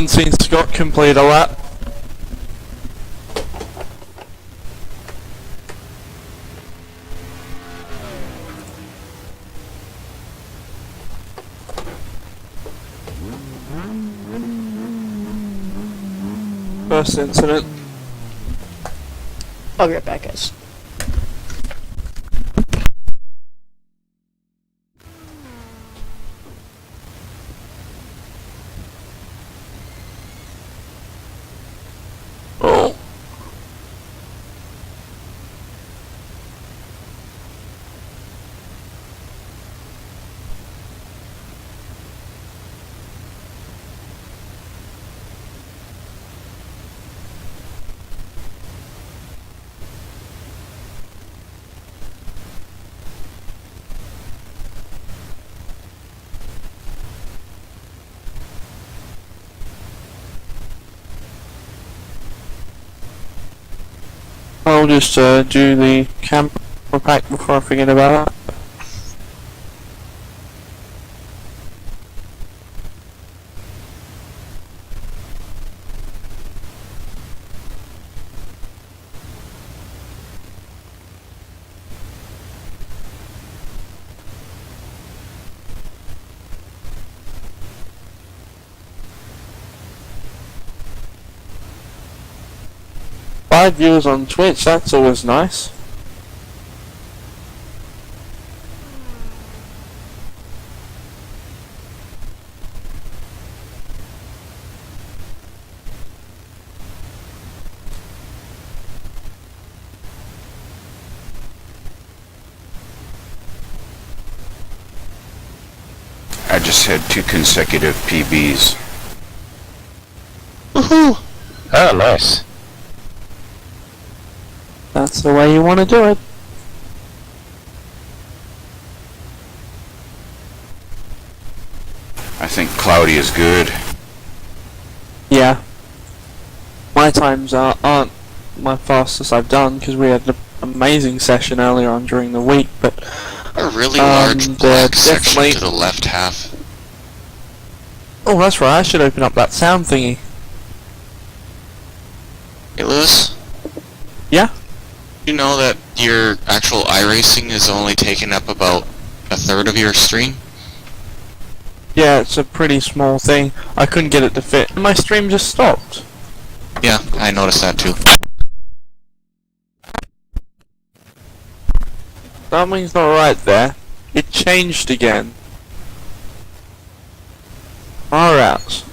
seen Scott complete a lap. First incident. I'll be right back, guys. Oh. I'll just do the camera pack before I forget about it. Five viewers on Twitch, that's always nice. I just had 2 consecutive PBs. Woohoo! Oh, nice. That's the way you want to do it. I think cloudy is good. Yeah. My times aren't my fastest I've done because we had an amazing session earlier on during the week, but A really large black section definitely to the left half. Oh, that's right, I should open up that sound thingy. Hey Lewis, Yeah? you know that your actual iRacing is only taking up about a third of your stream? Yeah, it's a pretty small thing. I couldn't get it to fit. My stream just stopped. Yeah, I noticed that too. Something's not right there. It changed again. Far out.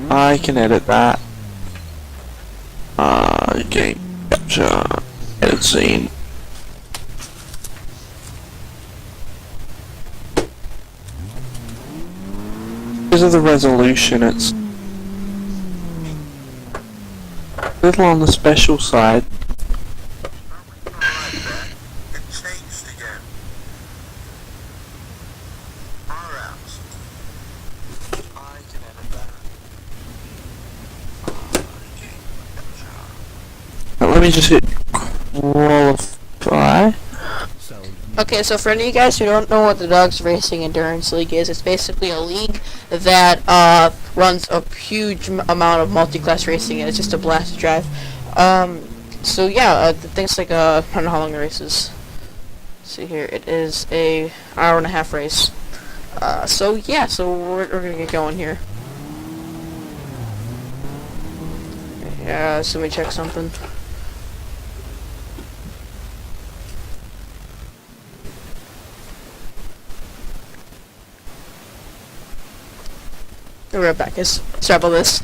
I can edit that. Game capture. Edit scene. Because of the resolution, it's a little on the special side. It changed again. Far out. I can edit that. Now let me just hit qualify. Okay, so for any of you guys who don't know what the Dogs Racing Endurance League is, it's basically a league that runs a huge amount of multi-class racing, and it's just a blast to drive. So yeah, things like I don't know how long the race is. Let's see here, it is a hour-and-a-half race. So yeah, so we're gonna get going here. Yeah, so let me check something. We're right back, guys. Sorry about this.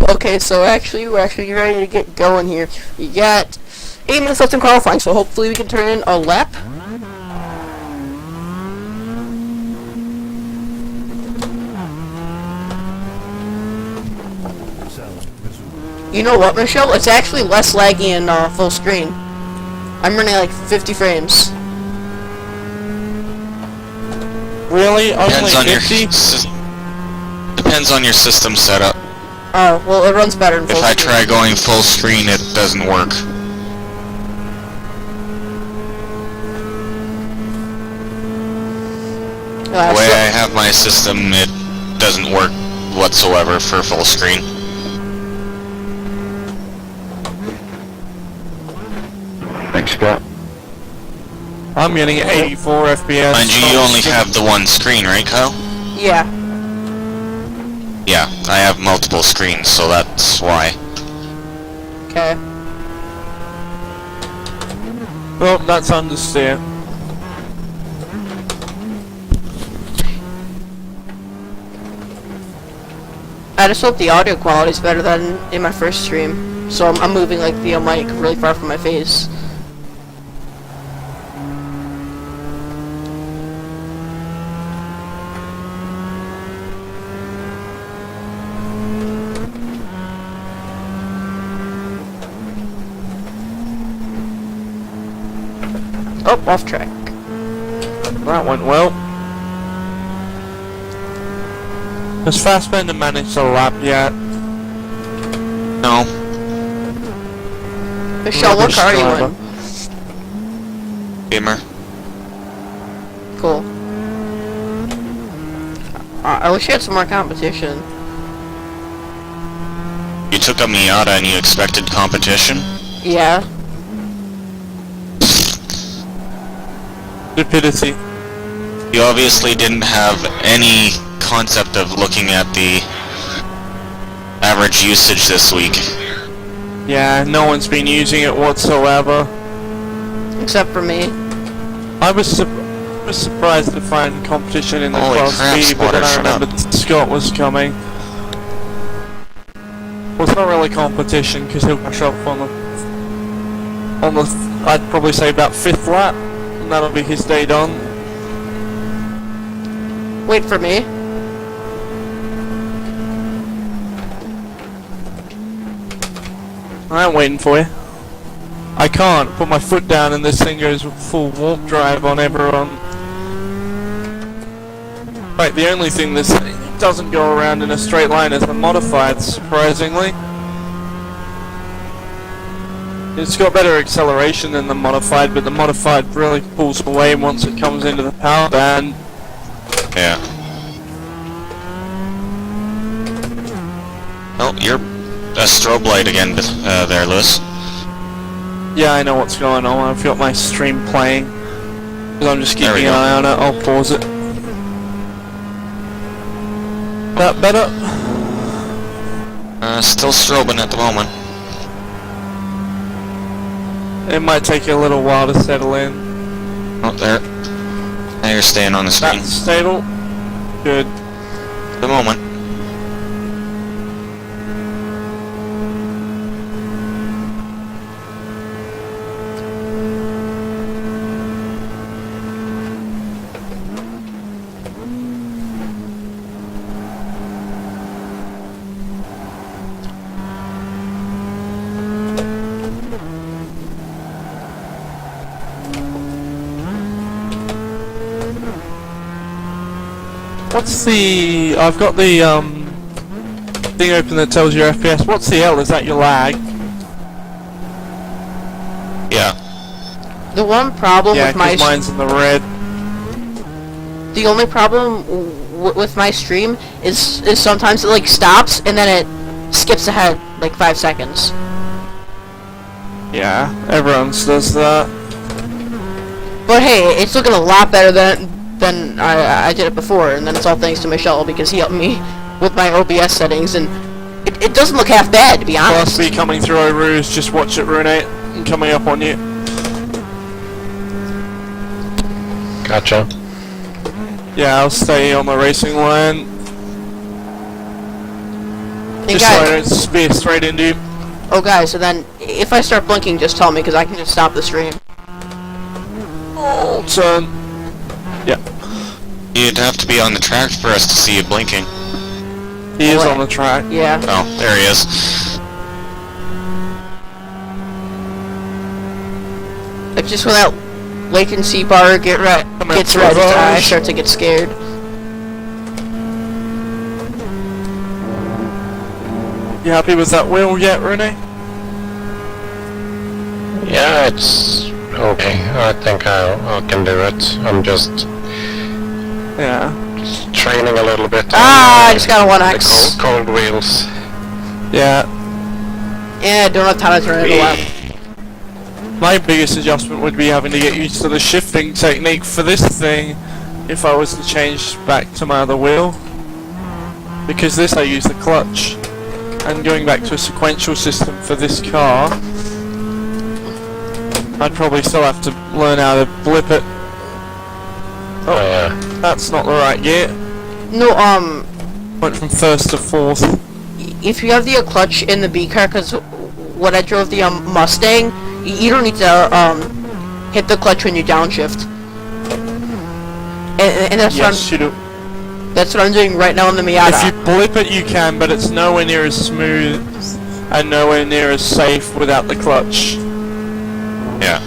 Okay, so we're actually ready to get going here. We got 8 minutes left in qualifying, so hopefully we can turn in a lap. You know what, Michelle? It's actually less laggy in full screen. I'm running like 50 frames. Really? Only Depends on your 50? depends on your system setup. Oh, well, it runs better in full If I screen. try going full screen, it doesn't work. The way I have my system, it doesn't work whatsoever for full screen. Thanks, Scott. I'm getting 84 FPS. Mind you, you only have the one screen, right, Kyle? Yeah. Yeah, I have multiple screens, so that's why. Okay. Well, that's understand. I just hope the audio quality is better than in my first stream. So I'm moving like the mic really far from my face. Oh, off track. That went well. Has Fassbender managed to lap yet? No. Michelle, what Rubbish car are you driver. in? Gamer. Cool. I wish you had some more competition. You took a Miata and you expected competition? Yeah. Stupidity. You obviously didn't have any concept of looking at the average usage this week. Yeah, no one's been using it whatsoever. Except for me. I was surprised to find competition in the Holy Class crap, B, but then Spotter, I shut up. remembered Scott was coming. Well, it's not really competition because he'll push up on the I'd probably say about 5th lap, and that'll be his day done. Wait for me. I ain't waiting for you. I can't put my foot down and this thing goes full warp drive on everyone. Right, the only thing this thing doesn't go around in a straight line is the modified, surprisingly. It's got better acceleration than the modified, but the modified really pulls away once it comes into the power band. Yeah. Oh, you're a strobe light again there, Lewis. Yeah, I know what's going on. I've got my stream playing. 'Cause I'm just There we keeping an go. eye on it. I'll pause it. That better? Still strobing at the moment. It might take you a little while to settle in. Oh, there. Now you're staying on the screen. That's stable. Good. At the moment. What's the... I've got the, thing open that tells your FPS. What's the L? Is that your lag? Yeah. The one problem Yeah, with my 'cause mine's in the red. the only problem with my stream is sometimes it like stops and then it skips ahead like 5 seconds. Yeah, everyone does that. But hey, it's looking a lot better than I did it before, and then it's all thanks to Michelle because he helped me with my OBS settings, and it doesn't look half bad to be honest. Class B coming through Overus, just watch it ruinate and coming up on you. Gotcha. Yeah, I'll stay on the racing line. Hey Just so I guys, don't spear straight into you. oh guys, so then if I start blinking, just tell me because I can just stop the stream. Turn. Yeah, You'd have to be on the track for us to see you blinking. he is What? on the track. Yeah. Oh, there he is. It's just when that latency bar gets Come out, ready, I Raj. start to get scared. You happy with that wheel yet, Renee? Yeah, it's okay. I think I can do it. I'm just Yeah. training a little bit. Ah, I on, just got a the 1x. cold wheels. Yeah. Yeah, I don't have time to turn it around. My biggest adjustment would be having to get used to the shifting technique for this thing if I was to change back to my other wheel. Because this I use the clutch. And going back to a sequential system for this car, I'd probably still have to learn how to blip it. Oh yeah. That's not the right gear. No, Went from first to fourth. if you have the clutch in the B car, because when I drove the Mustang, you don't need to hit the clutch when you downshift. And that's Yes, you do. that's what I'm doing right now in the Miata. If you blip it, you can, but it's nowhere near as smooth and nowhere near as safe without the clutch. Yeah.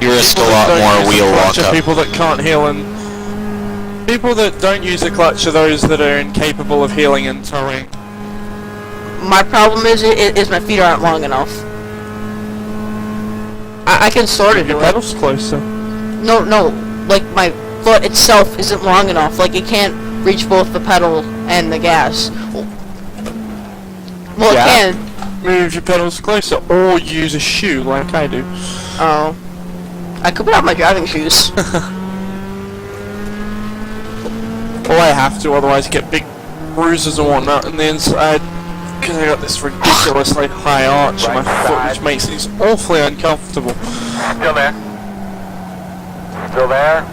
You risk a People lot that don't more use the wheel clutch are walk-up. people that can't heal, and people that don't use the clutch are those that are incapable of healing and towing. My problem is my feet aren't long enough. I can sort of Your do it. pedals closer. No, like my foot itself isn't long enough. Like it can't reach both the pedal and the gas. Well, Yeah. it can. Move your pedals closer, or use a shoe like I do. Oh, I could put out my driving shoes. Well, I have to, otherwise get big bruises and whatnot on the inside. Because I got this ridiculously high arch in my foot, which makes these awfully uncomfortable. Still there? Still there?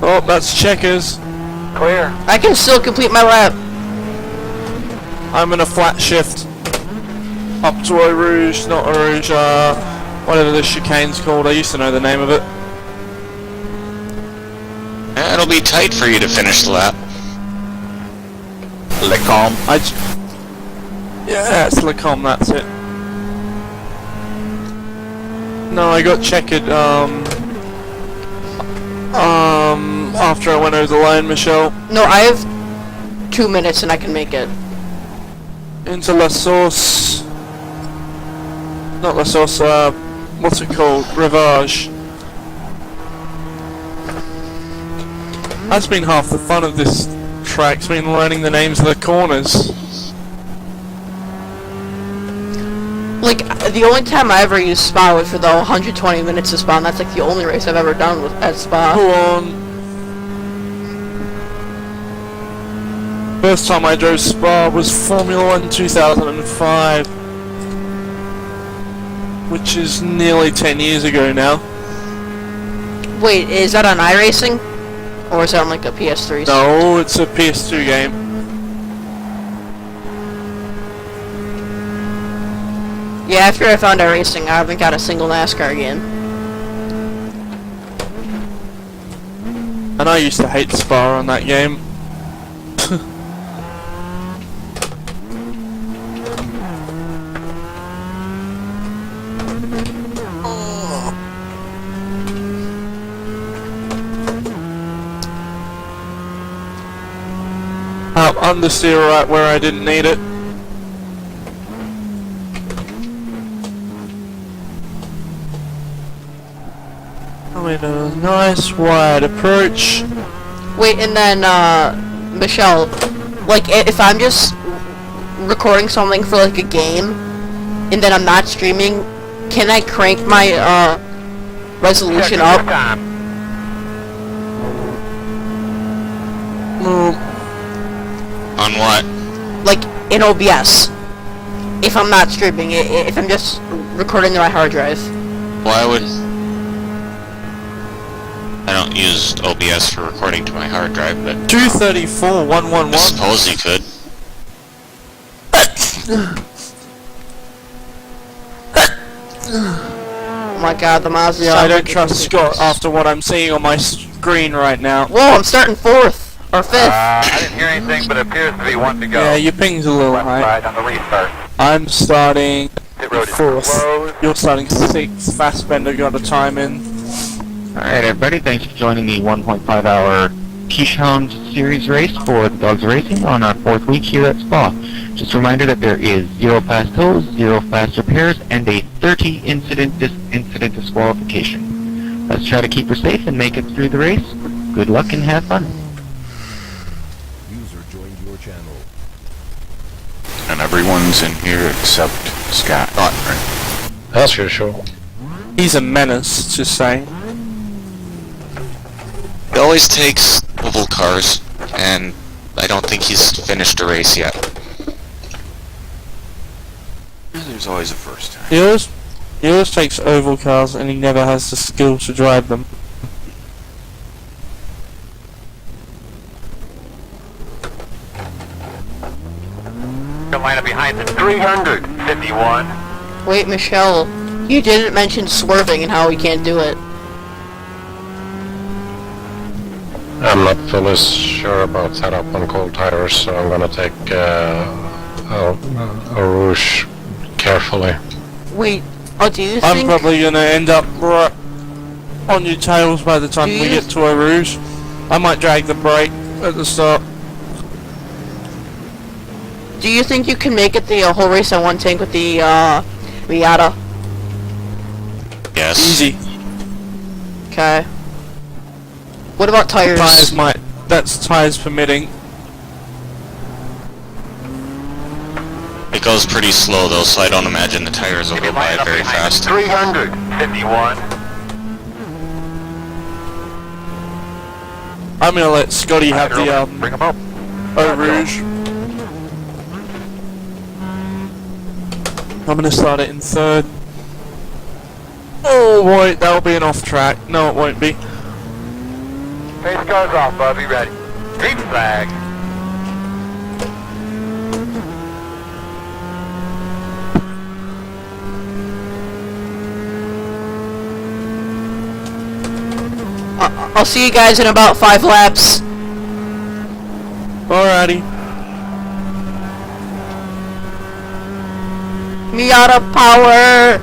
Oh, that's checkers. Clear. I can still complete my lap. I'm in a flat shift. Up to Eau Rouge, not Eau Rouge, whatever the chicane's called. I used to know the name of it. Yeah, it'll be tight for you to finish the lap. Yeah, it's Lacombe, that's it. No, I got checkered, after I went over the line, Michelle. No, I have 2 minutes and I can make it. Into La Sauce. Not La Sauce, what's it called? Rivage. That's been half the fun of this track's been learning the names of the corners. Like, the only time I ever used Spa was for the 120 minutes of Spa, and that's like the only race I've ever done at Spa. Go on. First time I drove Spa was Formula 1 2005. Which is nearly 10 years ago now. Wait, is that on iRacing? Or is that on like a PS3? No, it's a PS2 game. Yeah, after I found iRacing, I haven't got a single NASCAR game. And I used to hate Spa on that game. Understeer right where I didn't need it. I'm in a nice wide approach. Wait, and then, Michelle, like, if I'm just recording something for, like, a game, and then I'm not streaming, can I crank my, resolution up? On what? Like, in OBS. If I'm not streaming, if I'm just recording to my hard drive. Why would... I don't use OBS for recording to my hard drive, but 234 111. I suppose you could. Oh my god, the miles. Yeah, I don't trust Scott after what I'm seeing on my screen right now. Whoa, I'm starting 4th or 5th. I didn't hear anything, but it appears to be one to go. Yeah, your ping's a little Left high. side on the restart. I'm starting Pit road is 4th. closed. You're starting 6th. Fastbender got a time in. Alright everybody, thanks for joining the 1.5 hour Keyshound series race for the Dogs Racing on our 4th week here at Spa. Just a reminder that there is 0 fast tows, 0 fast repairs, and a 30 incident disqualification. Let's try to keep her safe and make it through the race. Good luck and have fun. User joined your channel. And everyone's in here except Scott. Right? As usual. He's a menace, just saying. He always takes oval cars, and I don't think he's finished a race yet. There's always a first time. He always takes oval cars and he never has the skill to drive them. The lineup behind it. 351. Wait, Michelle, you didn't mention swerving and how we can't do it. I'm not fully sure about setup on cold tires, so I'm gonna take a rouge carefully. Wait, do you I'm think... probably gonna end up right on your tails by the time Do we you- get to a rouge. I might drag the brake at the start. Do you think you can make it the whole race on one tank with the Miata? Yes. Easy. Okay. What about tires? Tires might. That's tires permitting. It goes pretty slow though, so I don't imagine the tires will go by Lineup very behind it. fast. 351. I'm gonna let Scotty have the Bring him up. Eau Rouge. I'm gonna start it in 3rd. Oh boy, that'll be an off track. No, it won't be. Pace cars off, bud. Be ready. Green flag. I'll see you guys in about 5 laps. Alrighty. Miata power!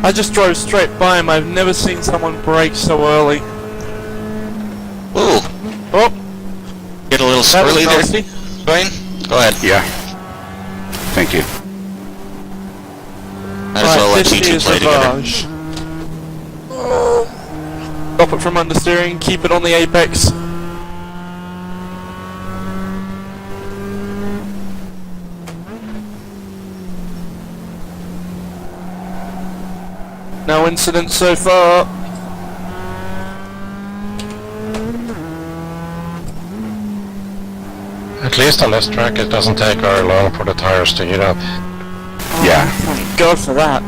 I just drove straight by him. I've never seen someone brake so early. Ooh, Oh, get a little that was swirly there, nasty. Dwayne? Go ahead. Yeah. Thank you. Might as well let this you two is play together. Ravage. Stop it from understeering, keep it on the apex. No incidents so far. At least on this track it doesn't take very long for the tires to heat up. Yeah. Thank God for that.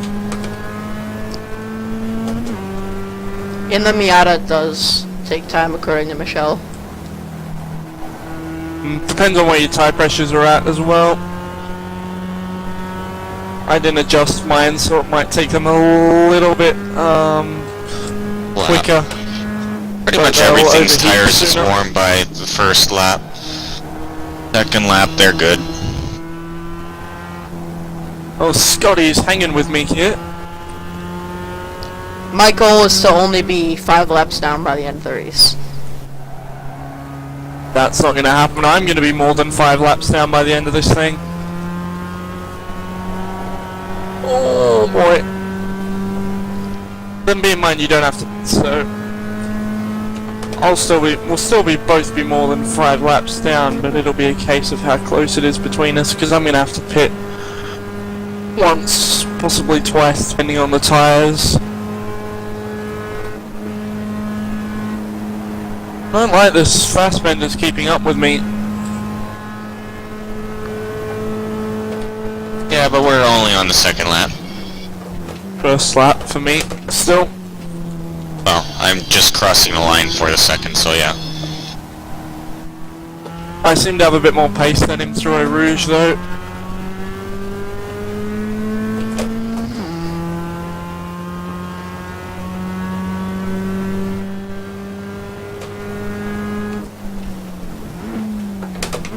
In the Miata it does take time according to Michelle. Depends on where your tire pressures are at as well. I didn't adjust mine, so it might take them a little bit quicker. Pretty But much they'll everything's overheat tires is sooner. warm by the first lap. Second lap, they're good. Oh, Scotty's hanging with me here. My goal is to only be 5 laps down by the end of the race. That's not going to happen. I'm going to be more than 5 laps down by the end of this thing. Oh boy. Then bear in mind you don't have to, so we'll still be both be more than 5 laps down, but it'll be a case of how close it is between us, because I'm going to have to pit once, possibly twice, depending on the tyres. I don't like this Fastbender's keeping up with me. Yeah, but we're only on the second lap. First lap for me, still. Well, I'm just crossing the line for the second, so yeah. I seem to have a bit more pace than him through Eau Rouge though.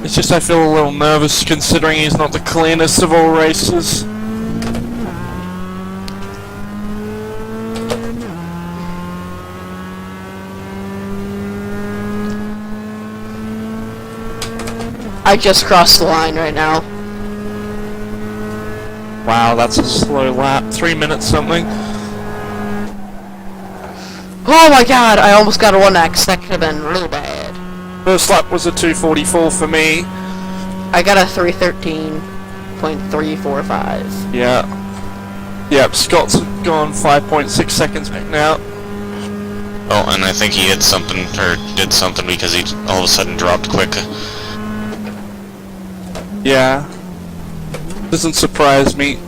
It's just I feel a little nervous considering he's not the cleanest of all racers. I just crossed the line right now. Wow, that's a slow lap. 3 minutes something. Oh my god, I almost got a 1x. That could have been really bad. First lap was a 2:44 for me. I got a 3:13.345. Yeah. Yep, Scott's gone 5.6 seconds back now. Oh, and I think he hit something, or did something because he all of a sudden dropped quick. Yeah. Doesn't surprise me.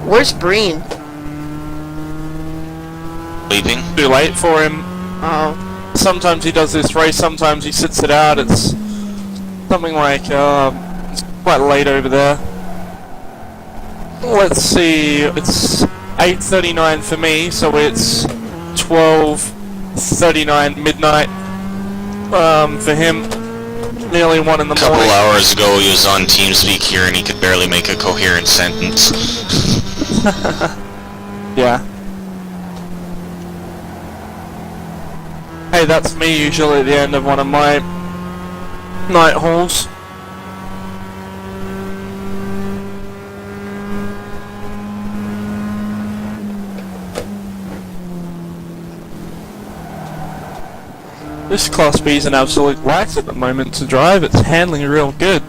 Where's Breen? Leaping? Too late for him. Oh. Sometimes he does this race, sometimes he sits it out. It's something like, it's quite late over there. Let's see, it's 8:39 for me, so it's 12:39 midnight for him. Nearly 1 in the A couple morning. hours ago he was on TeamSpeak here and he could barely make a coherent sentence. Yeah. Hey, that's me usually at the end of one of my night hauls. This Class B is an absolute light at the moment to drive. It's handling real good.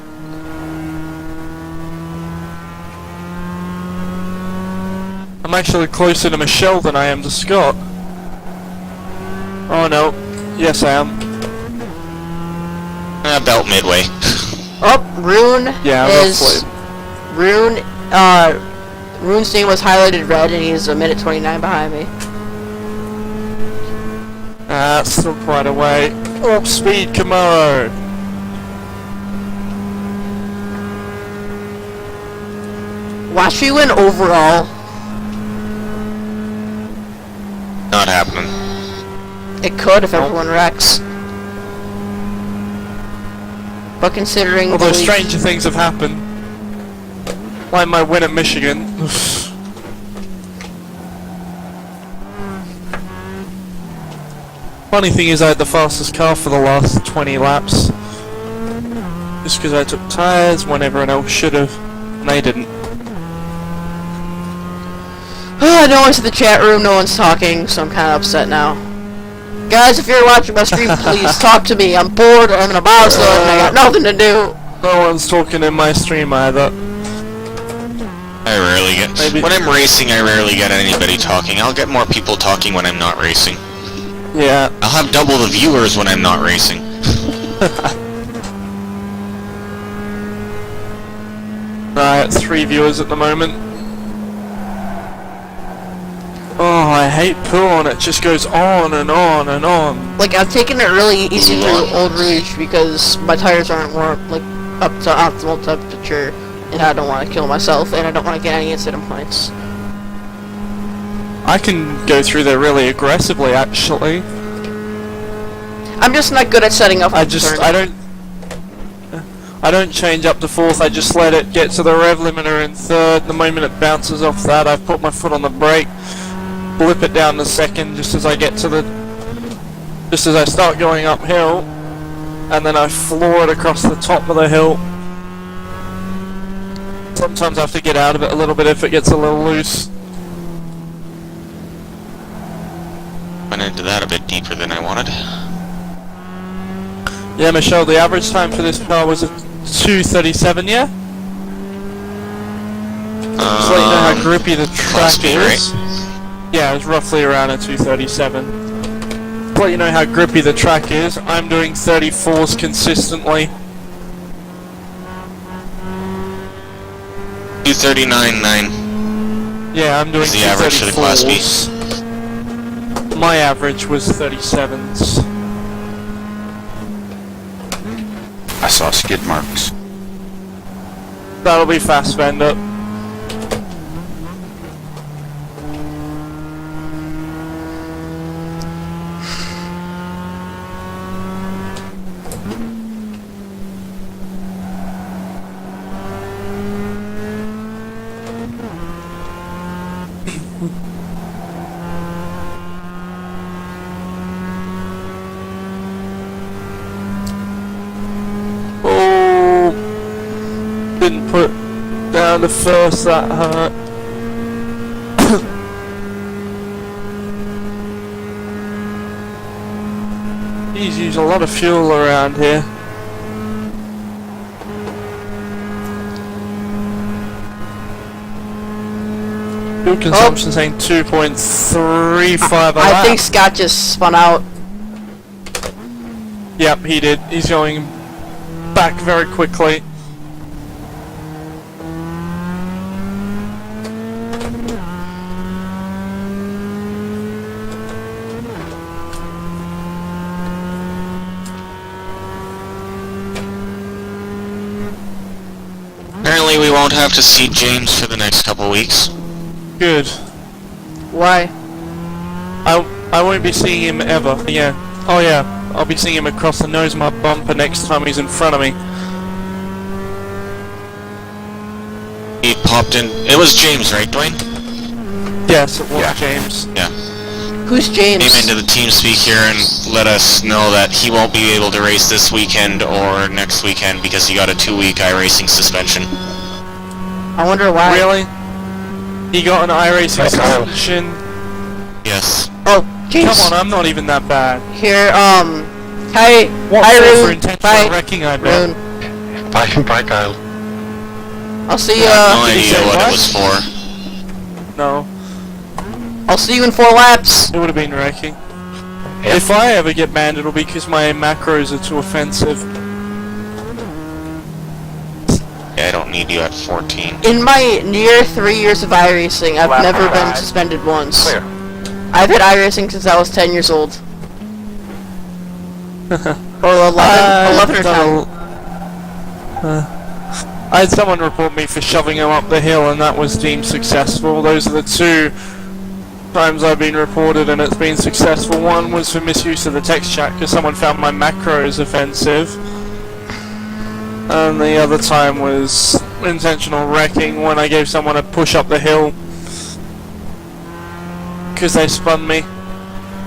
I'm actually closer to Michelle than I am to Scott. Oh no. Yes, I am. About midway. Oh, Rune Yeah, is... roughly. Rune's name was highlighted red and he's a minute 29 behind me. That's still quite a way. Oh, speed Camaro! Watch me win overall. Not happening. It could if everyone wrecks. But considering Although the stranger things have happened. Like my win at Michigan. Funny thing is I had the fastest car for the last 20 laps. Just because I took tyres when everyone else should have. And they didn't. no one's in the chat room, no one's talking, so I'm kind of upset now. Guys, if you're watching my stream, please talk to me. I'm bored, I'm in a bobsled, and I got nothing to do. No one's talking in my stream either. I rarely get... Maybe. When I'm racing, I rarely get anybody talking. I'll get more people talking when I'm not racing. Yeah. I'll have double the viewers when I'm not racing. Right, 3 viewers at the moment. Oh, I hate Poon, it just goes on and on and on. Like, I'm taking it really easy through Old Rouge because my tires aren't warm, like, up to optimal temperature, and I don't want to kill myself, and I don't want to get any incident points. I can go through there really aggressively, actually. I'm just not good at setting up. I don't change up to 4th, I just let it get to the rev limiter in 3rd. The moment it bounces off that, I put my foot on the brake, blip it down to 2nd just as I get to the... just as I start going uphill, and then I floor it across the top of the hill. Sometimes I have to get out of it a little bit if it gets a little loose. Went into that a bit deeper than I wanted. Yeah, Michelle, the average time for this car was a 2:37, yeah? Just let you know how grippy the track Class B, is. Yeah, it was roughly around a 2:37. to let you know how grippy the track is, I'm doing 34s consistently. 239.9. Yeah, I'm doing Is the average for the Class B? 34s. My average was 37s. I saw skid marks. That'll be Fassbender. Oh, didn't put down the first, that hurt. He's used a lot of fuel around here. Fuel consumption saying 2.35 a I lap. think Scott just spun out. Yep, he did. He's going back very quickly. Apparently we won't have to see James for the next couple weeks. Good. Why? I won't be seeing him ever. Yeah. Oh yeah. I'll be seeing him across the nose of my bumper next time he's in front of me. He popped in. It was James, right, Dwayne? Yes, it was Yeah. James. Yeah. Who's James? Came into the team speak here and let us know that he won't be able to race this weekend or next weekend because he got a 2-week iRacing suspension. I wonder why. Really? He got an iRacing Right. suspension. Yes. Oh, James. Come on, I'm not even that bad. Here, hi, What hi, for Rune. intentional Bye, wrecking, I bet. Rune. Bye, Kyle. I'll see I have no did he idea say what what? it was for. No, I'll see you in 4 laps. it would have been wrecking. Yep. If I ever get banned, it'll be because my macros are too offensive. Yeah, I don't need you at 14. In my near 3 years of iRacing, I've Lap never been five. suspended once. Clear. I've had iRacing since I was 10 years old. Or 11 or 10. I had someone report me for shoving him up the hill and that was deemed successful. Those are the 2 times I've been reported and it's been successful. One was for misuse of the text chat because someone found my macros offensive. And the other time was intentional wrecking when I gave someone a push up the hill because they spun me.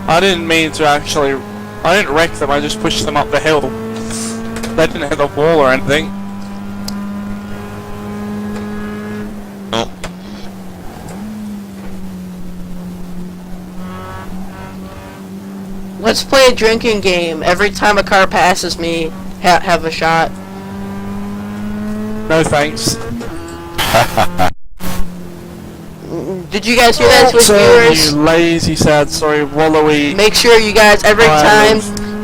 I didn't mean to actually... I didn't wreck them, I just pushed them up the hill. They didn't hit the wall or anything. Oh. Let's play a drinking game. Every time a car passes me, have a shot. No thanks. Did you guys hear that, Twitch So, viewers? you lazy, sad, sorry, wallowy... Make sure you guys, every time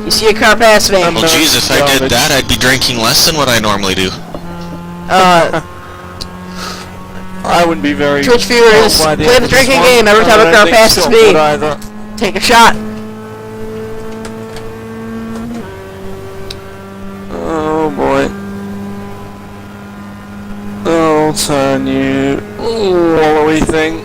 you see a car pass me, I'm Well, No, geez, if I did garbage. that, I'd be drinking less than what I normally do. I wouldn't be very... Twitch viewers, by play end the of this drinking one. game. Every I time a don't car think passes Scott me, would either. take a shot. Oh boy. I'll turn you... wallowy thing.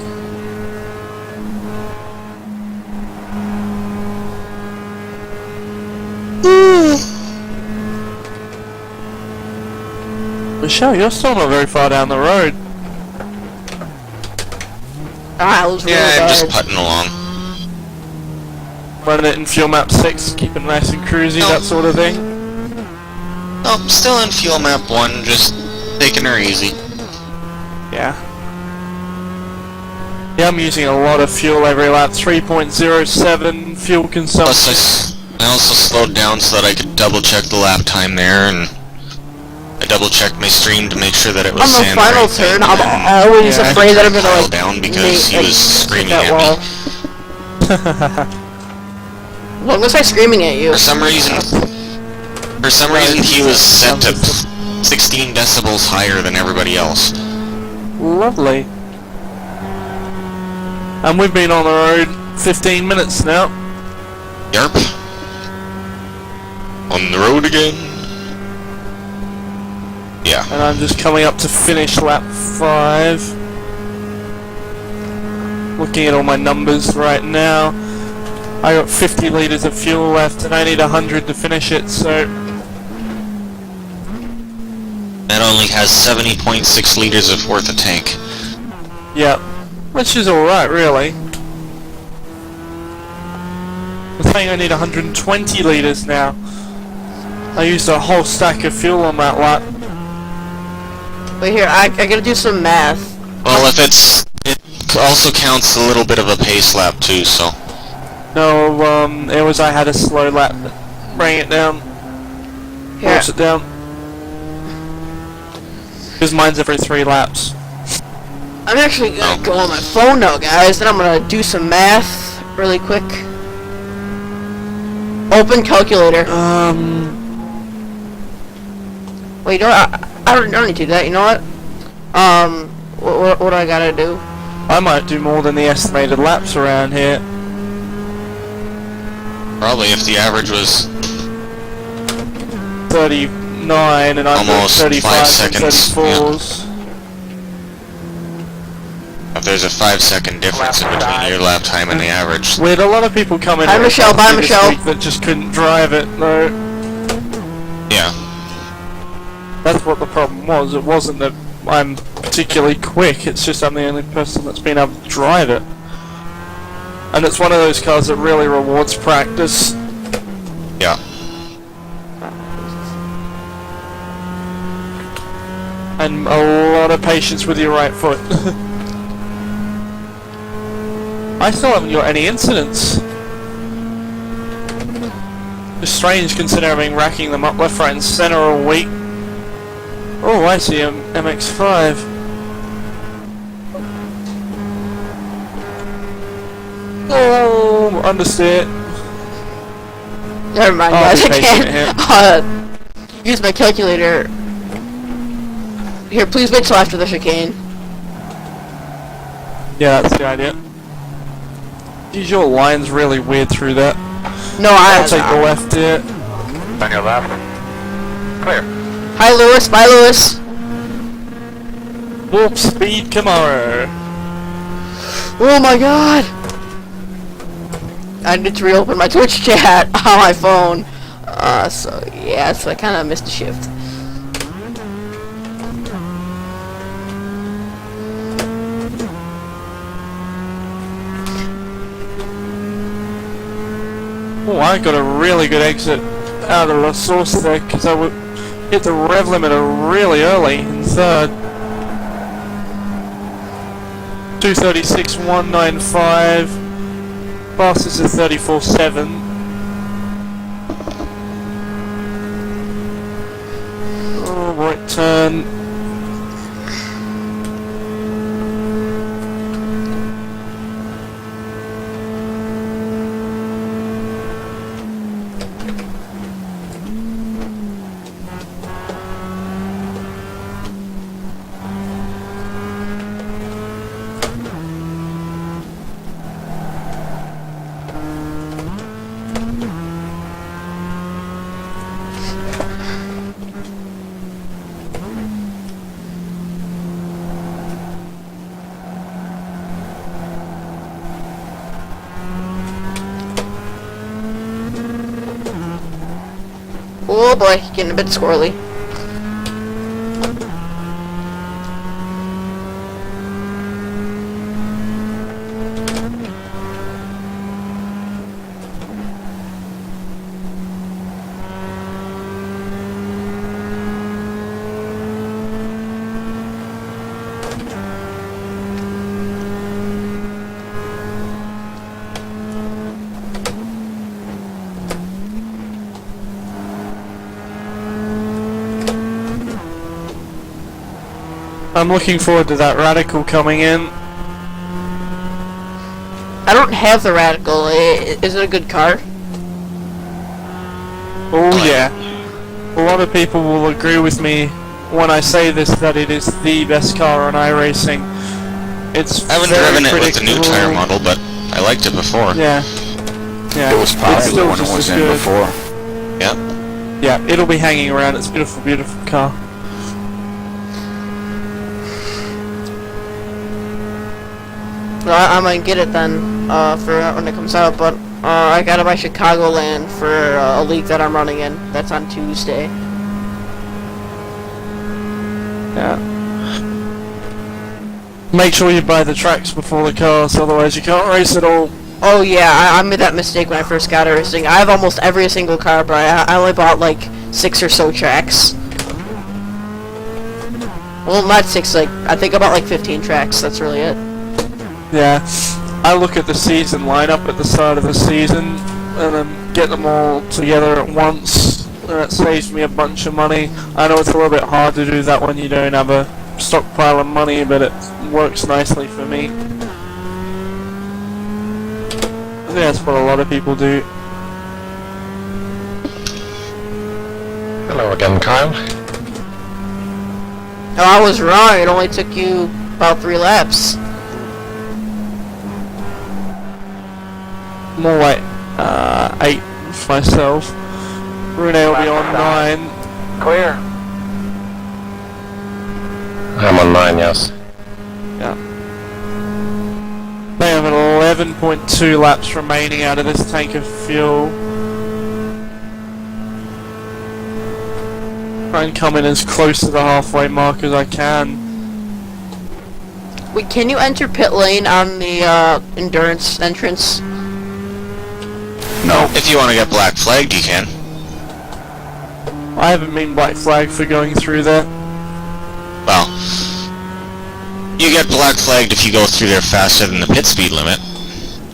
Michelle, you're still not very far down the road. Ah, it was really Yeah, I'm just bad. putting along. Running it in fuel map 6, keeping it nice and cruisy, No. that sort of thing. Oh, still in fuel map 1, just taking her easy. Yeah. Yeah, I'm using a lot of fuel every lap, 3.07 fuel Plus, consumption. I also slowed down so that I could double check the lap time there, and I double checked my stream to make sure that it was On the saying the final right thing, turn, I'm and always Yeah. afraid that I'm gonna Kyle like down because he was hit screaming that at wall. me. What was I screaming at you? For some reason, he was set to 16 decibels higher than everybody else. Lovely. And we've been on the road 15 minutes now. Yarp. On the road again. Yeah. And I'm just coming up to finish lap 5. Looking at all my numbers right now. I got 50 litres of fuel left and I need 100 to finish it, so... That only has 70.6 liters of worth of tank. Yeah. Which is alright, really. I'm saying I need 120 litres now. I used a whole stack of fuel on that lap. Wait here, I gotta do some math. Well, if it also counts a little bit of a pace lap too, so... No, it was I had a slow lap. Bring it down. Here. Force it down. Because mine's every 3 laps. I'm actually gonna go on my phone now, guys, and I'm gonna do some math really quick. Open calculator. Wait, you know what? I don't need to do that. You know what? What do I gotta do? I might do more than the estimated laps around here. Probably if the average was 39 and I'm doing almost 35 5 and seconds. 34s. If there's a 5-second difference in between your lap time and the average. We had a lot of people come in Hi, Michelle. Bye, this Michelle. week that just couldn't drive it, though. Yeah. That's what the problem was. It wasn't that I'm particularly quick, it's just I'm the only person that's been able to drive it. And it's one of those cars that really rewards practice. Yeah. And a lot of patience with your right foot. I still haven't got any incidents. It's strange considering I've been racking them up left, right and centre all week. Oh, I see an MX-5. Oh, understeer. Never mind, Oh, guys. I okay, can't use my calculator. Here, please wait till after the chicane. Yeah, that's the idea. Geez, your line's really weird through that. No, I'll take the left here. On your left. Clear. Hi, Lewis. Bye, Lewis. Warp speed Camaro. Oh my god! I need to reopen my Twitch chat on my phone. So yeah, so I kind of missed a shift. Oh, I got a really good exit out of the source there because I would hit the rev limiter really early in third. 236.195. Fastest is 34.7. Oh, right turn. Oh boy, getting a bit squirrely. I'm looking forward to that Radical coming in. I don't have the Radical. Is it a good car? Oh yeah. A lot of people will agree with me when I say this, that it is the best car on iRacing. It's I haven't very driven it with the new predictable. tire model, but I liked it before. Yeah. Yeah. It was It's popular still when it just was as in good. before. Yep. Yeah, it'll be hanging around. It's a beautiful, beautiful car. So I might get it then, for when it comes out, but, I gotta buy Chicagoland for a league that I'm running in. That's on Tuesday. Yeah. Make sure you buy the tracks before the cars, otherwise you can't race at all. Oh yeah, I made that mistake when I first got racing. I have almost every single car, but I only bought like 6 or so tracks. Well, not 6, like, I think about like 15 tracks, that's really it. Yeah. I look at the season lineup at the start of the season, and then get them all together at once, and it saves me a bunch of money. I know it's a little bit hard to do that when you don't have a stockpile of money, but it works nicely for me. I think that's what a lot of people do. Hello again, Kyle. Oh, I was wrong, it only took you about 3 laps. More like 8 for myself. Rune will be on 9. Clear. I'm on 9, yes. Yeah. They have 11.2 laps remaining out of this tank of fuel. Try and come in as close to the halfway mark as I can. Wait, can you enter pit lane on the endurance entrance? No. If you want to get black flagged, you can. I haven't been black flagged for going through there. Well, you get black flagged if you go through there faster than the pit speed limit.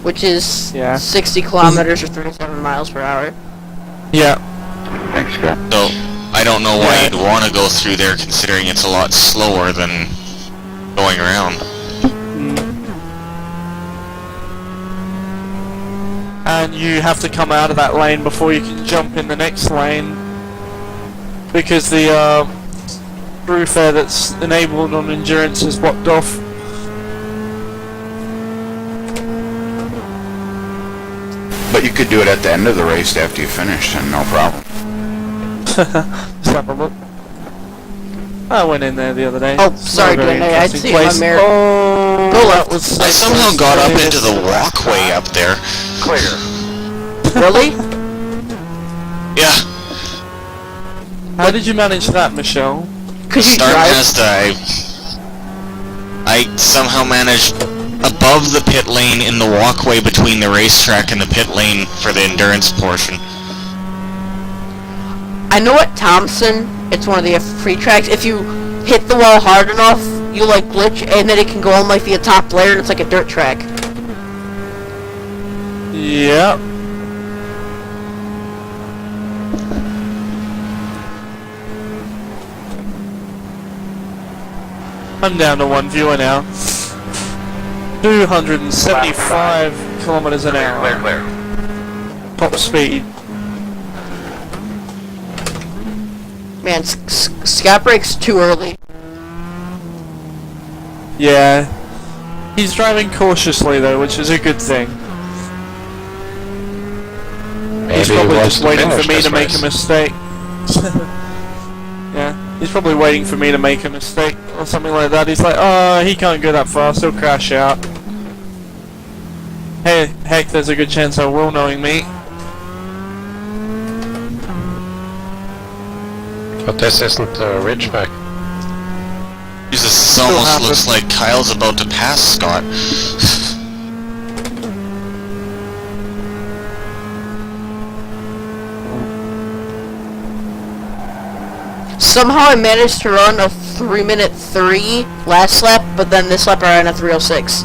Which is Yeah. 60 kilometers or 37 miles per hour. Yeah. Thanks, Scott. So, I don't know why Yeah. you'd want to go through there considering it's a lot slower than going around. And you have to come out of that lane before you can jump in the next lane, because the roof there that's enabled on endurance is blocked off. But you could do it at the end of the race after you finish, and no problem. Just have a look. I went in there the other day. Oh, It's sorry, not a very Glenn, I interesting see my place. mirror. Oh, Go that left. was so I somehow close got to up it. into the walkway up there. Clear. Really? Yeah, How did you manage that, Michelle? Could you start drive? as I somehow managed above the pit lane in the walkway between the racetrack and the pit lane for the endurance portion. I know at Thompson, it's one of the free tracks, if you hit the wall hard enough, you like glitch, and then it can go on like the top layer, and it's like a dirt track. Yep. I'm down to one viewer now. 275 kilometers an Clear, hour. clear. Top speed. Man, Scott brakes too early. Yeah. He's driving cautiously though, which is a good thing. He's Maybe he probably wants just to waiting for finish me this to make race. a mistake. Yeah, he's probably waiting for me to make a mistake or something like that. He's like, oh, he can't go that fast, he'll crash out. Hey, heck, there's a good chance I will, knowing me. But this isn't a Ridgeback. Jesus, this Still almost happens. looks like Kyle's about to pass Scott. Somehow I managed to run a 3-minute 3 last lap, but then this lap I ran a 3:06.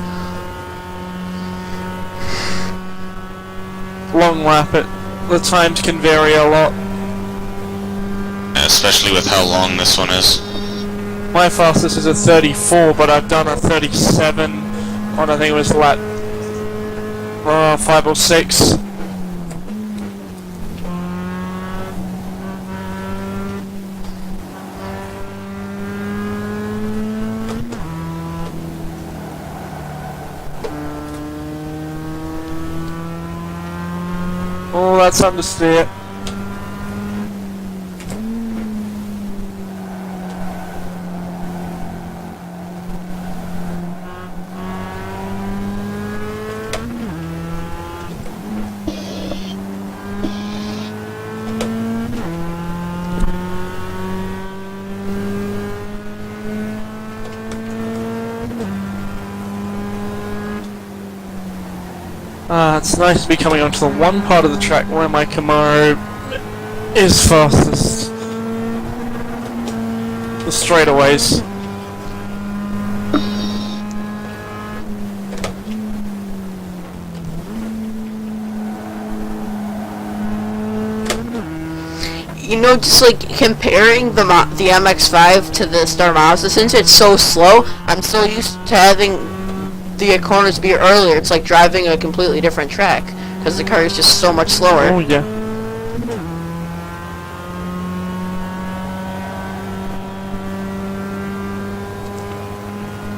Long lap, the times can vary a lot. Especially with how long this one is. My fastest is a 34, but I've done a 37 on, I think it was lap 5 or 6. Oh, that's understeer. It's nice to be coming onto the one part of the track where my Camaro is fastest. The straightaways. You know, just like comparing the MX-5 to the Star Mazda, since it's so slow, I'm so used to having the corners be earlier. It's like driving a completely different track because the car is just so much slower. Oh yeah.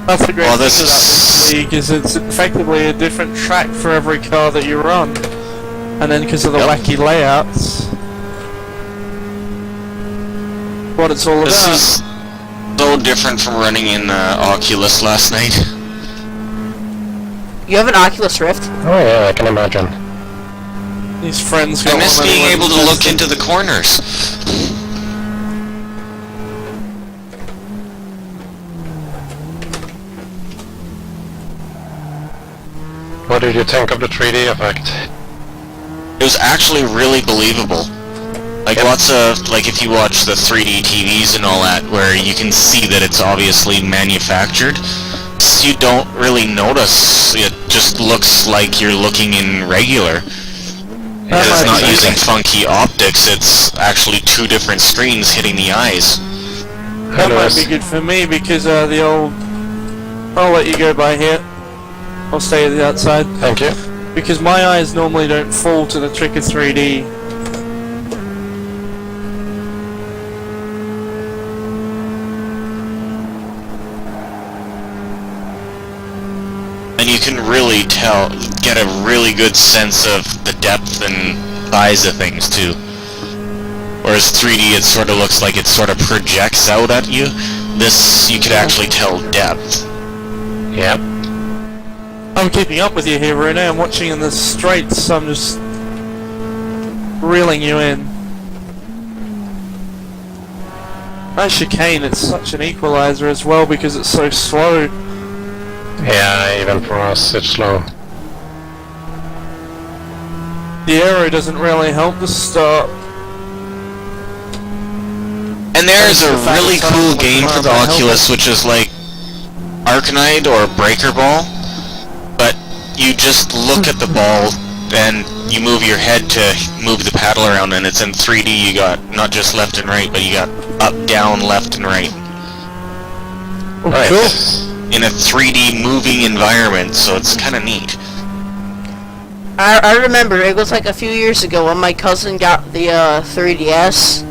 That's the great Well, thing this about this league is it's effectively a different track for every car that you run, and then because of the wacky layouts, what it's all This about. is so different from running in Oculus last night. You have an Oculus Rift? Oh yeah, I can imagine. These friends I got miss one being and able to one look testing. into the corners. What did you think of the 3D effect? It was actually really believable. Like lots of, like if you watch the 3D TVs and all that, where you can see that it's obviously manufactured, so you don't really notice. It just looks like you're looking in regular. Because it's not using funky optics, it's actually two different screens hitting the eyes. That might be good for me because the old... I'll let you go by here. I'll stay at the outside. Thank you. Because my eyes normally don't fall to the trick of 3D. And you can really get a really good sense of the depth and size of things too. Whereas 3D, it sort of looks like it sort of projects out at you. This, you could actually tell depth. Yep. I'm keeping up with you here, Rene. I'm watching in the straights. I'm just reeling you in. That chicane, it's such an equalizer as well because it's so slow. Yeah, even for us, it's slow. The aero doesn't really help the start. And there's a really cool game for the Oculus, which is like Arcanide or Breaker Ball, but you just look at the ball and you move your head to move the paddle around, and it's in 3D. You got not just left and right, but you got up, down, left, and right. Oh, Nice. cool. In a 3D moving environment, so it's kind of neat. I remember, it was like a few years ago when my cousin got the 3DS,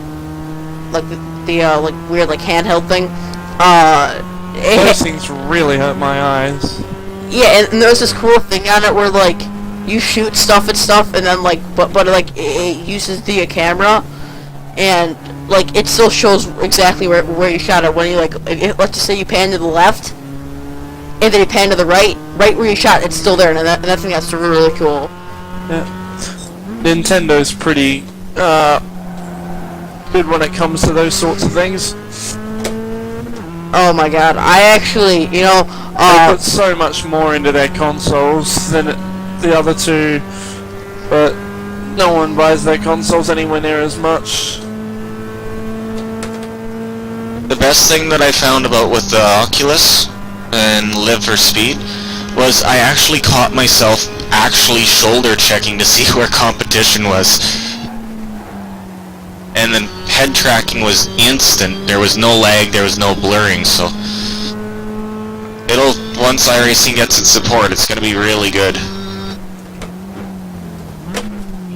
like the like weird like handheld thing. Those things really hurt my eyes. Yeah, and there's this cool thing on it where like you shoot stuff and stuff, and then like but like it uses the camera, and like it still shows exactly where you shot it. When you like let's just say you pan to the left, and then you pan to the right where you shot, it's still there, and I think that's really cool. Yeah. Nintendo's pretty good when it comes to those sorts of things. Oh my god, I actually, you know, They put so much more into their consoles than the other two, but no one buys their consoles anywhere near as much. The best thing that I found about with the Oculus and Live for Speed was I actually caught myself actually shoulder checking to see where competition was. And then head tracking was instant. There was no lag, there was no blurring, so it'll, once iRacing gets its support, it's gonna be really good.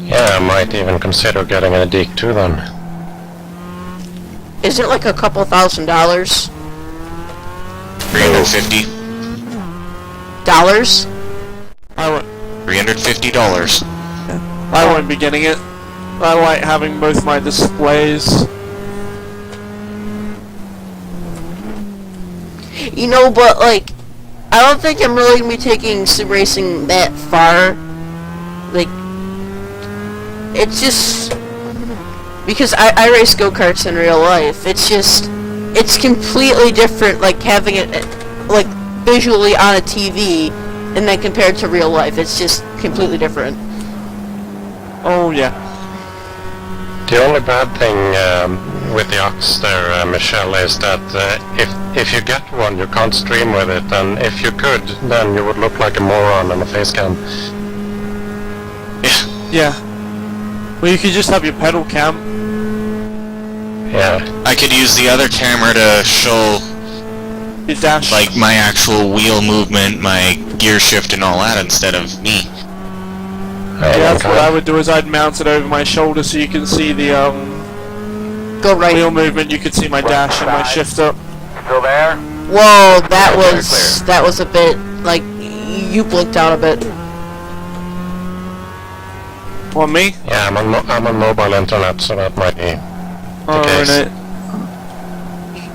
Yeah, I might even consider getting a Deke 2 then. isn't it like a couple $1,000? $350. Dollars? I went, $350. I won't be getting it. I like having both my displays. You know, but like, I don't think I'm really gonna be taking sim racing that far. Like, it's just because I race go-karts in real life. It's completely different. Like having it like visually on a TV, and then compared to real life, it's just completely different. Oh yeah. The only bad thing with the Ox there, Michelle, is that if you get one, you can't stream with it, and if you could, then you would look like a moron on a face cam. Yeah. Well, you could just have your pedal cam. Yeah. I could use the other camera to show Your dash. like my actual wheel movement, my gear shift and all that instead of me. Yeah, that's what I would do, is I'd mount it over my shoulder so you can see the Go right. wheel movement, you could see my dash and my shifter. Still there? Whoa, that Okay, was a bit like you blinked out a bit. Well, me? Yeah, I'm on mobile internet, so that might be Oh, case. right.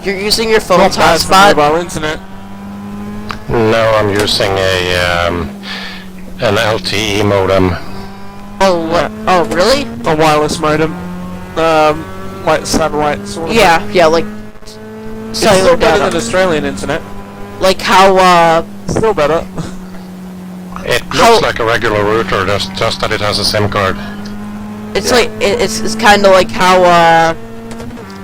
You're using your Not phone's bad for hotspot. mobile internet. No, I'm using an LTE modem. Oh, what? Oh, really? A wireless modem. Like satellite sort of. Yeah, like It's still cellular better than data. Australian internet. Like how Still better. It How- looks like a regular router, just that it has a SIM card. it's like it's kind of like how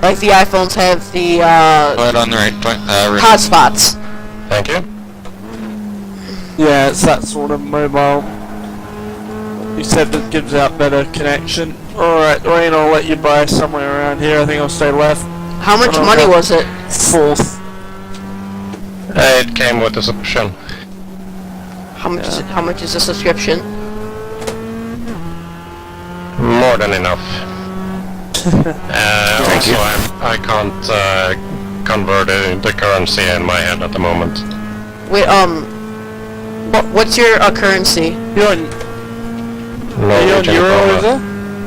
like the iPhones have the Go ahead on the right point. hotspots. Thank you. Yeah, it's that sort of mobile. You said that gives out better connection. Alright, Wayne, I'll let you buy somewhere around here. I think I'll stay left. How much Oh, money okay. was it? Fourth. It came with a subscription. How much? How much is a subscription? More than enough. Also, I can't convert the currency in my head at the moment. Wait, what's your currency? You're on, are you on Norwegian Euro krona. over there?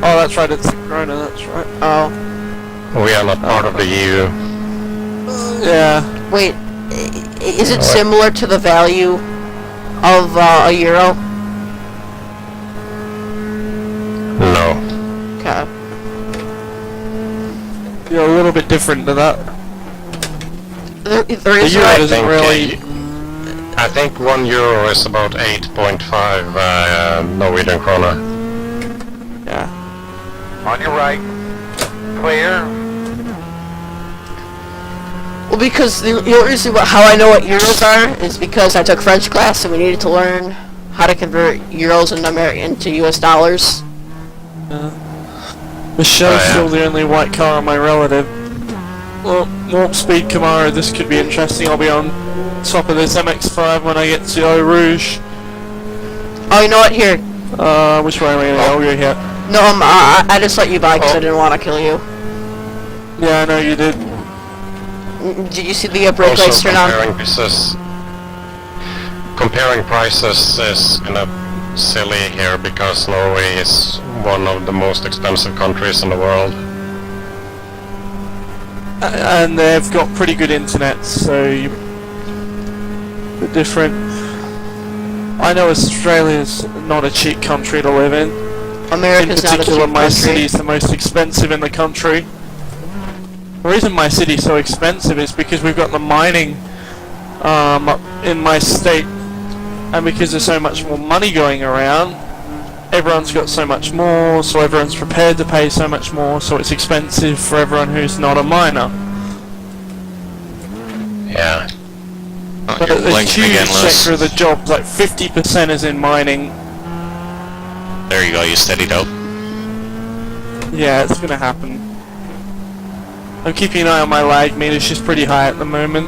Oh, that's right, it's Krona, that's right. Oh, We are not part of the EU. Yeah. wait, is it similar to the value of a euro? No. Okay. You're a little bit different to that. There The is euro I doesn't think, really... I think 1 euro is about 8.5 Norwegian krona. Yeah. On your right. Clear. Well, because the only reason how I know what euros are is because I took French class and we needed to learn how to convert euros into US dollars. Michelle's Oh, yeah. still the only white car on my relative. Well, Warp Speed Camaro, this could be interesting. I'll be on top of this MX-5 when I get to Eau Rouge. Oh, you know what? Here. Which way are we gonna go? We're here. No, I just let you buy because I didn't want to kill you. Yeah, I know you did. Did you see the brake lights Also, turn on? comparing prices is kind of silly here because Norway is one of the most expensive countries in the world. And they've got pretty good internet, so they're different. I know Australia's not a cheap country to live in. America's In not a particular, cheap my country. city's the most expensive in the country. The reason my city's so expensive is because we've got the mining in my state, and because there's so much more money going around, everyone's got so much more, so everyone's prepared to pay so much more, so it's expensive for everyone who's not a miner. Yeah. Oh, But you're a blinking huge again, Lewis. sector of the jobs, like 50% is in mining. There you go, you steadied out. Yeah, it's gonna happen. I'm keeping an eye on my lag meter, she's pretty high at the moment.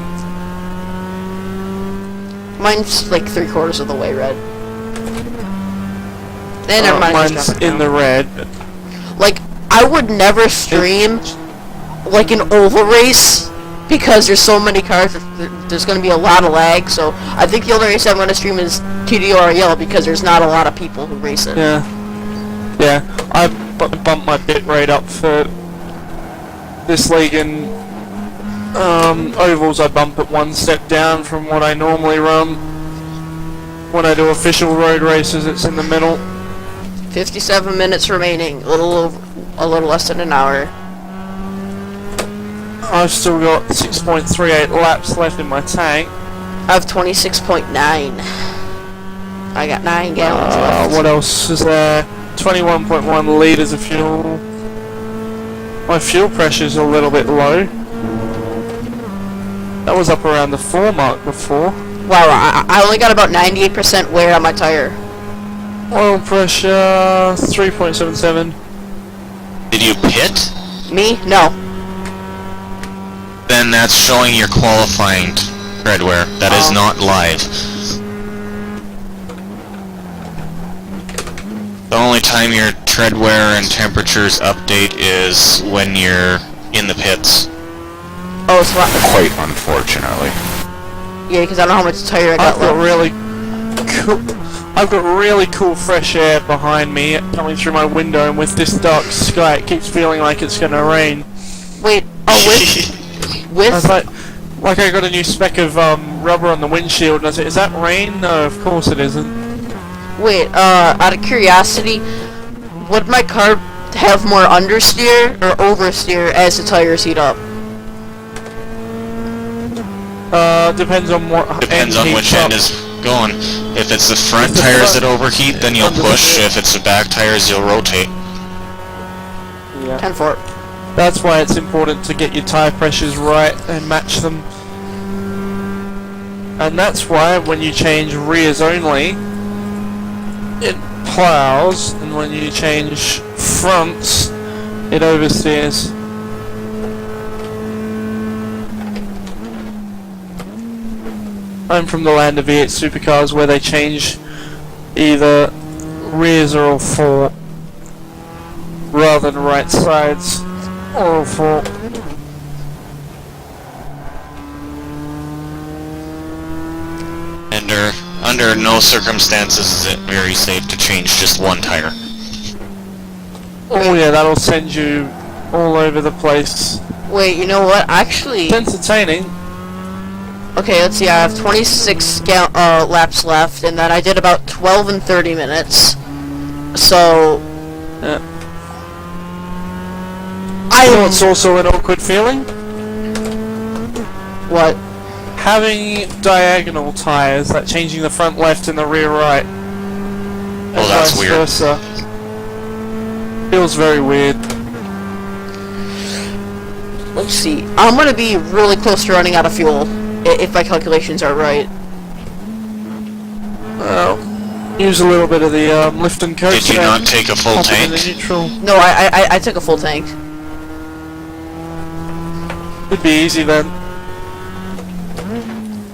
Mine's like 3/4 of the way red. Never mind. Mine's just drop it in down. the red. Like, I would never stream like an oval race because there's so many cars. There's going to be a lot of lag. So I think the only race I'm going to stream is TDoREL because there's not a lot of people who race it. Yeah. Yeah, I bumped my bit rate up for this league. In ovals I bump it one step down from what I normally run. When I do official road races, it's in the middle. 57 minutes remaining, a little less than an hour. I've still got 6.38 laps left in my tank. I have 26.9. I got 9 gallons left. What else is there? 21.1 litres of fuel. My fuel pressure's a little bit low. That was up around the 4 mark before. Wow, I only got about 98% wear on my tire. Oil pressure 3.77. Did you pit? Me? No. Then that's showing your qualifying tread wear. That is not live. The only time your tread wear and temperatures update is when you're in the pits. Oh, it's not. Quite unfortunately. Yeah, because I don't know how much tire I got I've got left. really cool fresh air behind me coming through my window, and with this dark sky it keeps feeling like it's gonna rain. Wait, I was with like I got a new speck of rubber on the windshield, and I said, is that rain? No, of course it isn't. wait, out of curiosity, would my car have more understeer or oversteer as the tires heat up? Depends on what Depends on end which heats end up. is going. If it's the front If the tires front- that overheat, then you'll under the push. hood. If it's the back tires, you'll rotate. Yeah. 10-4. That's why it's important to get your tire pressures right and match them. And that's why when you change rears only, it plows, and when you change fronts, it oversteers. I'm from the land of V8 supercars where they change either rears or all four, rather than right sides or all four. Under no circumstances is it very safe to change just one tire. Oh yeah, that'll send you all over the place. Wait, you know what? Actually, It's entertaining. okay, let's see. I have 26 laps left, and then I did about 12 and 30 minutes. So Yeah. You know what's also an awkward feeling? what? Having diagonal tires, like changing the front left and the rear right. Oh, that's weird. Versa. Feels very weird. Let's see. I'm gonna be really close to running out of fuel, if my calculations are right. Well, use a little bit of the lift and coach. Did you not take a full pop it in tank? the neutral. No, I took a full tank. It'd be easy then.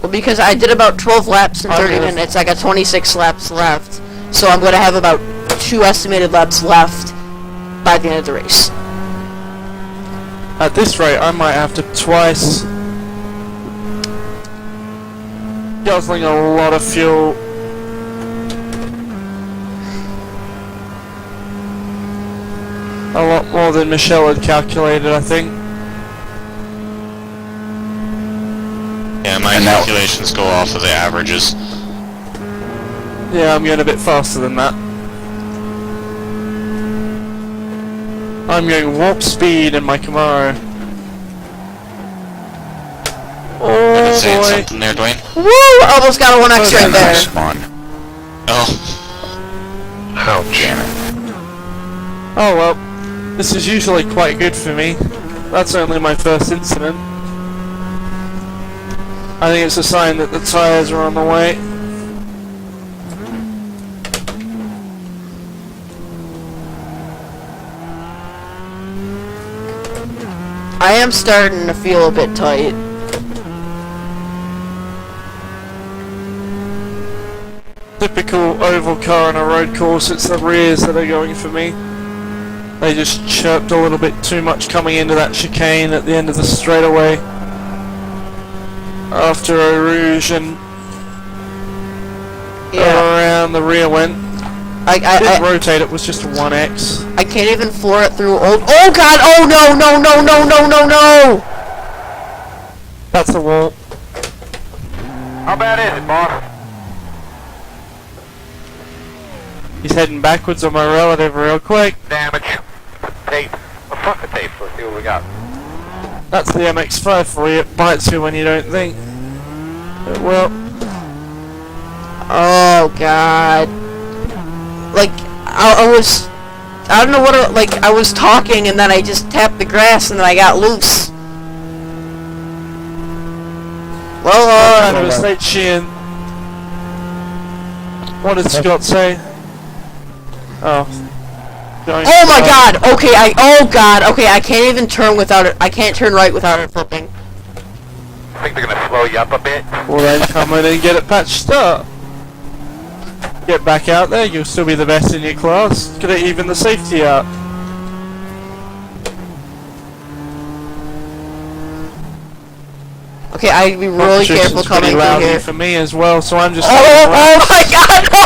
Well, because I did about 12 laps in 30 Okay. minutes, I got 26 laps left. So I'm gonna have about 2 estimated laps left by the end of the race. At this rate, I might have to twice. Guzzling a lot of fuel. A lot more than Michelle had calculated, I think. Yeah, my And now- calculations go off of the averages. Yeah, I'm going a bit faster than that. I'm going warp speed in my Camaro. Oh Saying boy. something there, Dwayne? Woo! Almost got a 1x right And there. that's fun. Oh, Ouch. Damn it. Oh well. This is usually quite good for me. That's only my first incident. I think it's a sign that the tyres are on the way. I am starting to feel a bit tight. Typical oval car on a road course, it's the rears that are going for me. They just chirped a little bit too much coming into that chicane at the end of the straightaway. After Eau Rouge and Yeah. around the rear went. Didn't rotate, it was just a 1X. I can't even floor it through old. Oh god! Oh no! No! No! No! No! No! No! That's the wall. How bad is it, boss? He's heading backwards on my relative real quick. Damage. Tape. Well, fuck the tape. Let's see what we got. That's the MX-5 for you. It bites you when you don't think. It will. Oh god. Like, I don't know what, I was talking and then I just tapped the grass and then I got loose. Well, Kind of a state Sheehan. What did Scott say? Oh. oh my god! Okay, okay, I can't even turn without it. I can't turn right without it flipping. I think they're gonna slow you up a bit. Well then come in and get it patched up. Get back out there, you'll still be the best in your class. Get it even the safety up. Okay, I'd be really careful coming through here. For me as well, so I'm just. Oh my god! No!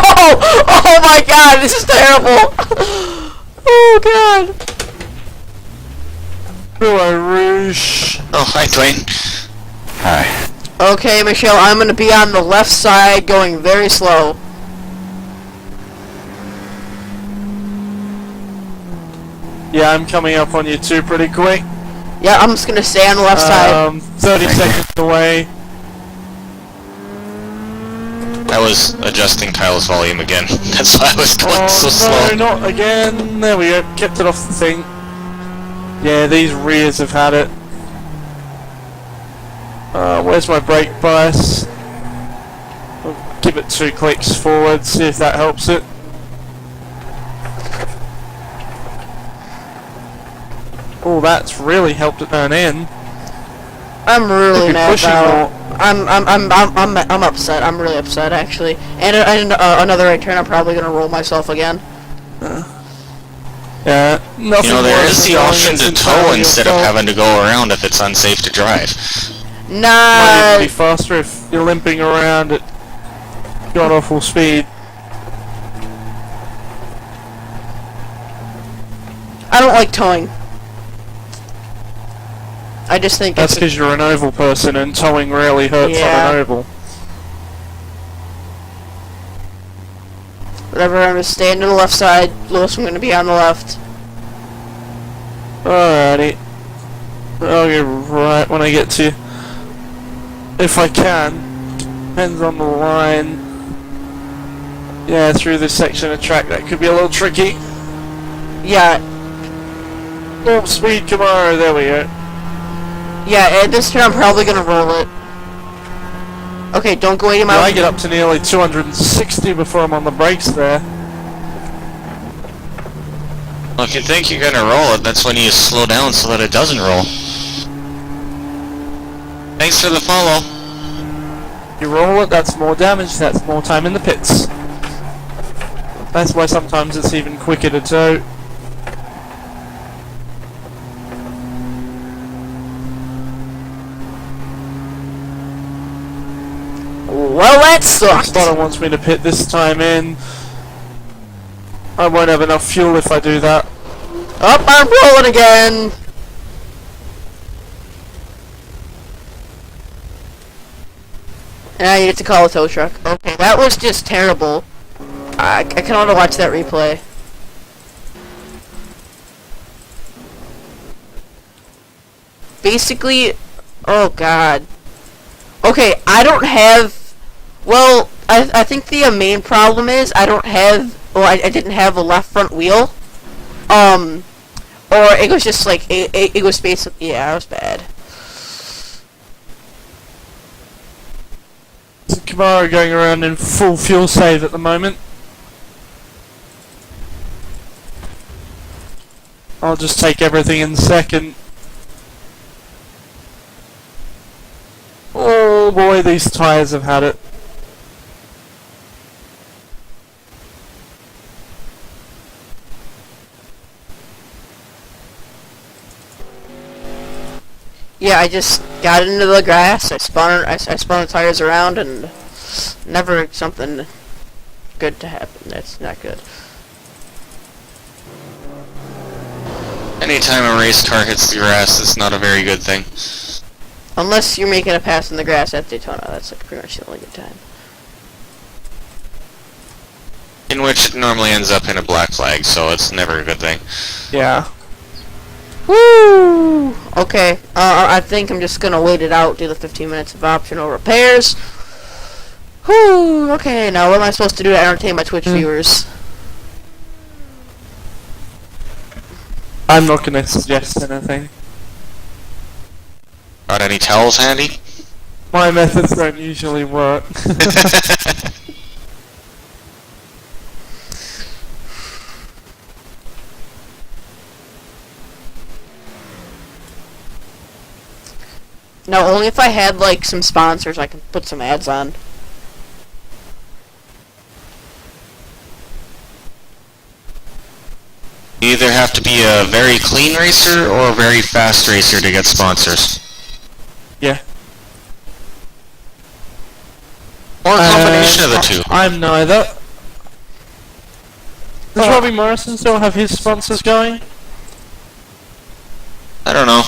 Oh my god! This is terrible! Oh god! Hello, Rouge. Oh, hi, Dwayne. Hi. Okay, Michelle, I'm gonna be on the left side, going very slow. Yeah, I'm coming up on you too pretty quick. Yeah, I'm just gonna stay on the left side. 30 seconds away. I was adjusting Kyle's volume again. That's why I was going so No, slow. not again. There we go. Kept it off the thing. Yeah, these rears have had it. Where's my brake bias? I'll give it 2 clicks forward, see if that helps it. Oh, that's really helped it turn in. I'm really Look at mad pushing now. I'm upset. I'm really upset actually. And another right turn, I'm probably gonna roll myself again. Yeah, nothing. You know, there worse is than the going option to into tow entirely instead your of fault. having to go around if it's unsafe to drive. Might Nah. even be faster if you're limping around at god awful speed. I don't like towing. I just think That's it's because you're an oval person and towing rarely hurts Yeah. on an oval. whatever. I'm gonna stay into the left side. Lewis, I'm gonna be on the left. Alrighty. I'll get right when I get to you. If I can. Depends on the line. Yeah, through this section of track that could be a little tricky. Yeah, Warp speed Camaro, there we go. yeah. At this turn, I'm probably gonna roll it. Okay, don't go 80 Yeah, miles. I get up to nearly 260 before I'm on the brakes there. Well, if you think you're gonna roll it, that's when you slow down so that it doesn't roll. Thanks for the follow. You roll it, that's more damage, that's more time in the pits. That's why sometimes it's even quicker to tow. Well, that sucked. Spotter wants me to pit this time in. I won't have enough fuel if I do that. Up, I'm rolling again. And I needed to call a tow truck. Okay, that was just terrible. I can only watch that replay. Basically, oh god. Okay, I don't have. Well, I think the main problem is I don't have. Well, I didn't have a left front wheel. Or it was just like it was basically, yeah, it was bad. It's a Camaro going around in full fuel save at the moment. I'll just take everything in second. Oh boy, these tyres have had it. Yeah, I just got into the grass. I spun the tires around and never something. good to happen. That's not good. Anytime a race car hits the grass, it's not a very good thing. Unless you're making a pass in the grass at Daytona, that's like pretty much the only good time. In which it normally ends up in a black flag, so it's never a good thing. Yeah. Woo! Okay, I think I'm just gonna wait it out, do the 15 minutes of optional repairs. Whoo! Okay, now what am I supposed to do to entertain my Twitch viewers? I'm not gonna suggest anything. Got any towels handy? My methods don't usually work. No, only if I had like some sponsors I can put some ads on. You either have to be a very clean racer or a very fast racer to get sponsors. Yeah. Or a combination of the two. I'm neither. Does Robbie Morrison still have his sponsors going? I don't know.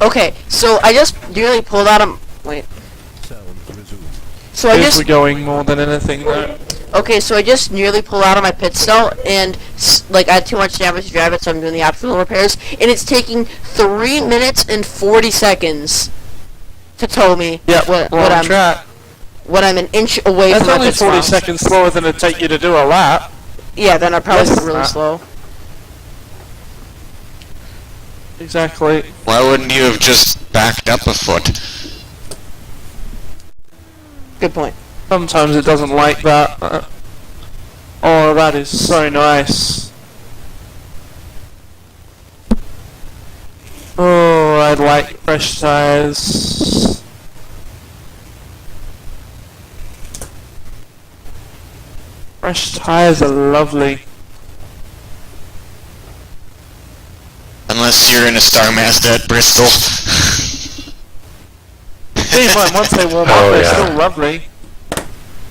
Okay, so I just nearly pulled out of... Wait. So I If just... we're going more than anything though. Okay, so I just nearly pulled out of my pit stall, and like I had too much damage to drive it, so I'm doing the optional repairs, and it's taking 3 minutes and 40 seconds. to tow me Yeah, when we're on I'm track. when I'm an inch away That's from only my pit 40 stop. seconds slower than it'd take you to do a lap. Yeah, then I'd probably Yes, go really slow. Exactly. Why wouldn't you have just backed up a foot? Good point. Sometimes it doesn't like that. Oh, that is so nice. Oh, I'd like fresh tires. Fresh tires are lovely. Unless you're in a Star Mazda at Bristol. See, once they warm up, they're still lovely.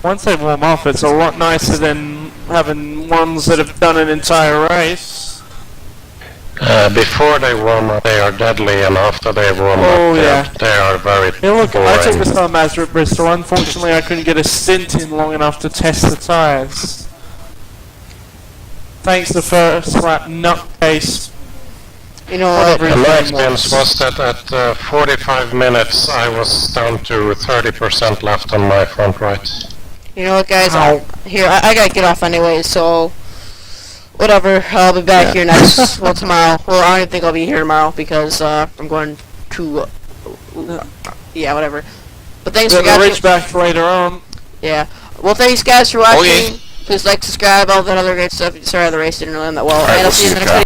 Once they warm up, it's a lot nicer than having ones that have done an entire race. Before they warm up, they are deadly, and after they warm Oh, up, yeah. they are very Hey, look, I took the boring. Star Mazda at Bristol. Unfortunately, I couldn't get a stint in long enough to test the tyres. Thanks to first lap nutcase. You know Whatever what? his And my name experience was that at 45 minutes, I was down to 30% left on my front right. You know what, guys? Ow. I gotta get off anyway, so whatever. I'll be back here next. Well, tomorrow. Well, I don't even think I'll be here tomorrow because I'm going to. Yeah, whatever. But thanks for Got the guys. Ridgeback later on. Yeah. Well, thanks guys for watching. Okay. Please like, subscribe, all that other great stuff. Sorry, the race didn't really end that well. Alright, And I'll we'll see you in see the you, next video.